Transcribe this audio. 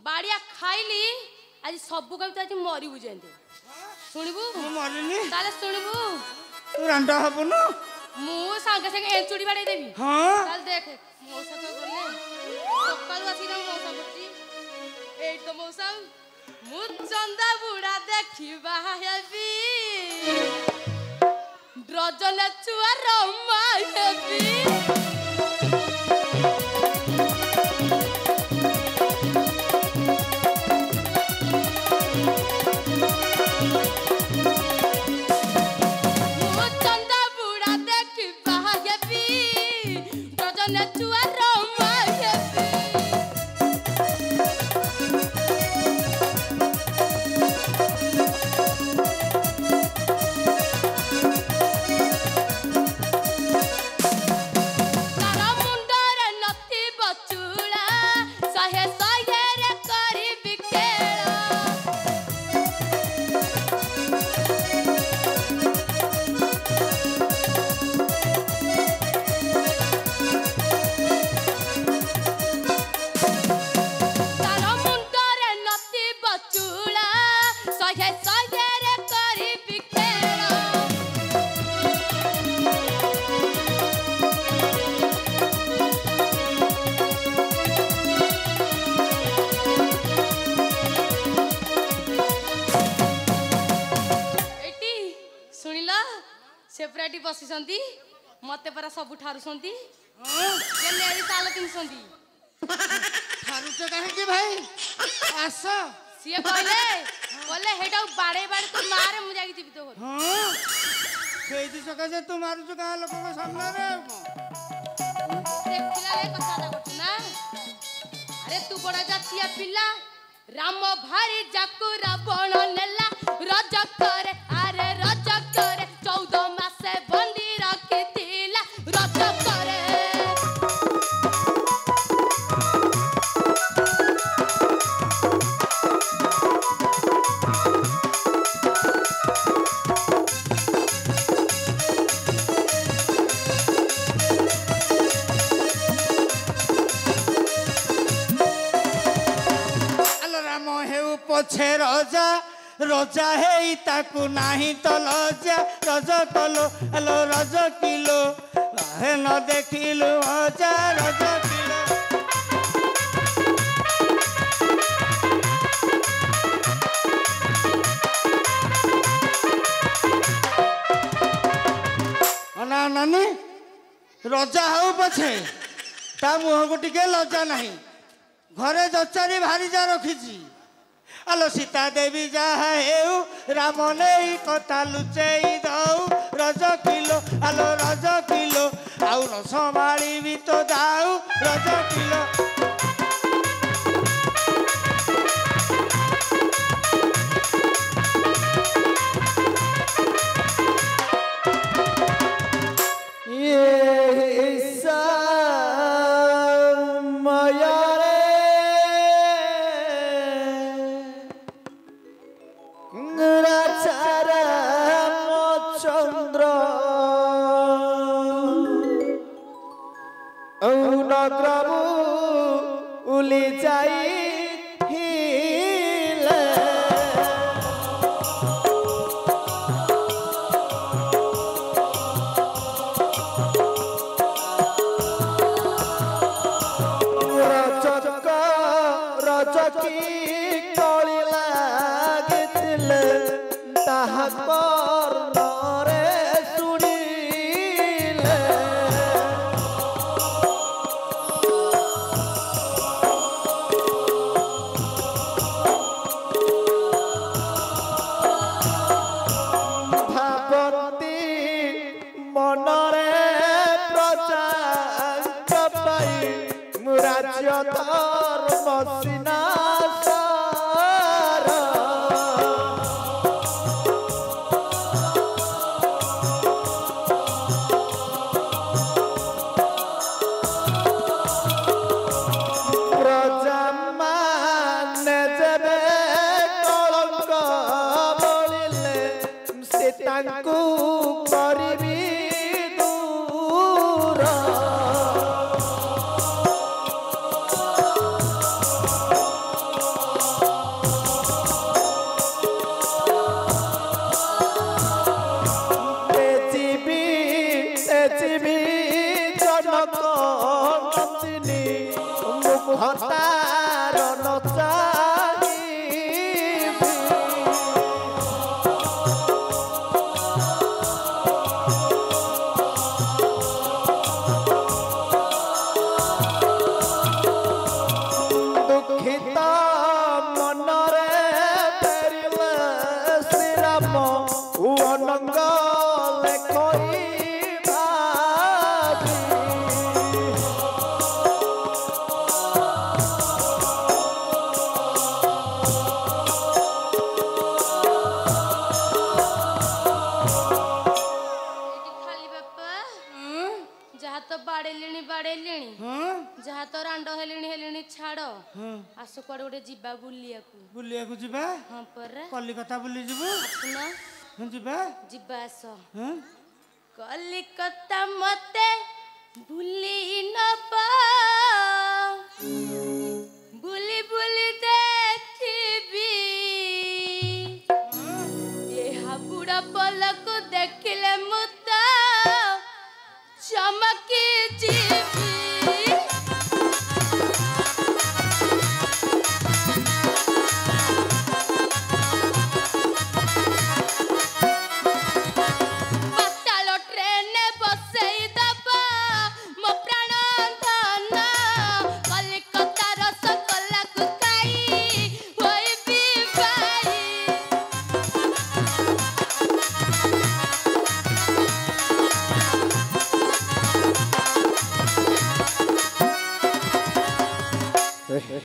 बाड़िया खाइली आज सबु कभी आज मरिबु जेंते सुनिबु मु मरिनी ताले सुनिबु तू रांडा हबनु मु संगे संगे एंचुड़ी बाड़े देबी हां ताल देख मौसा को करले सकाळु आसी ना मौसा करची एई तो मौसा मु चंदा बुढ़ा देखिबा हेबी ड्रजन चुआ रमा हेबी सेपराटी बसिसंती मते परा सब ठारुसंती के नेरी ताल किनसंती ठारुच काहे के भाई आस सिए कहले हेटा बाड़े बाड़े तू मारे मु जाई जीवित हो हां सेही सका जे तू मारुच का लोक को सामने रे देखिला रे कथा करत ना अरे तू बड़ा जातिया पिल्ला राम भारी जाकू रावण नेला रज करे अरे रज करे 14 मासे बंदी रखितिला रज करे पछे रजा रजा है ताकू नाही तो लजा रज कलो हेलो रज किलो हे न देखिलु मजा रज किलो अना नानी रजा हो पछे ता मुह को टिके लजा नाही घरे दचारी भारी जा रखिची आलो सीता देवी जहा हेउ राम नहीं कथा लुचेई दऊ रज किलो आलो रज किलो आउ न संभाली भी तो दाऊ रज किलो ହତାର ନଚାଇବି ଦୁଃଖିତ ମନରେ ଫେରିଲେ ଶ୍ରୀରାମ ଅନଙ୍ଗ ଲେଖଇ ଭାବି ଏଠି ଖାଲି ବାପା ଯାହା ତ ବାଡେଇଲେଣି ଯାହା ତ ରାଣ୍ଡ ହେଲେଣି ଛାଡ ଆସ କୁଆଡେ ଗୋଟେ ଯିବା ବୁଲିବାକୁ ବୁଲିବାକୁ ଯିବା ହଁ ପରା କଲିକତା ବୁଲି ଯିବୁ ଆସୁନ ଯିବା ଯିବା ଆସ କଲିକତା ମତେ ଭୁଲି ନବ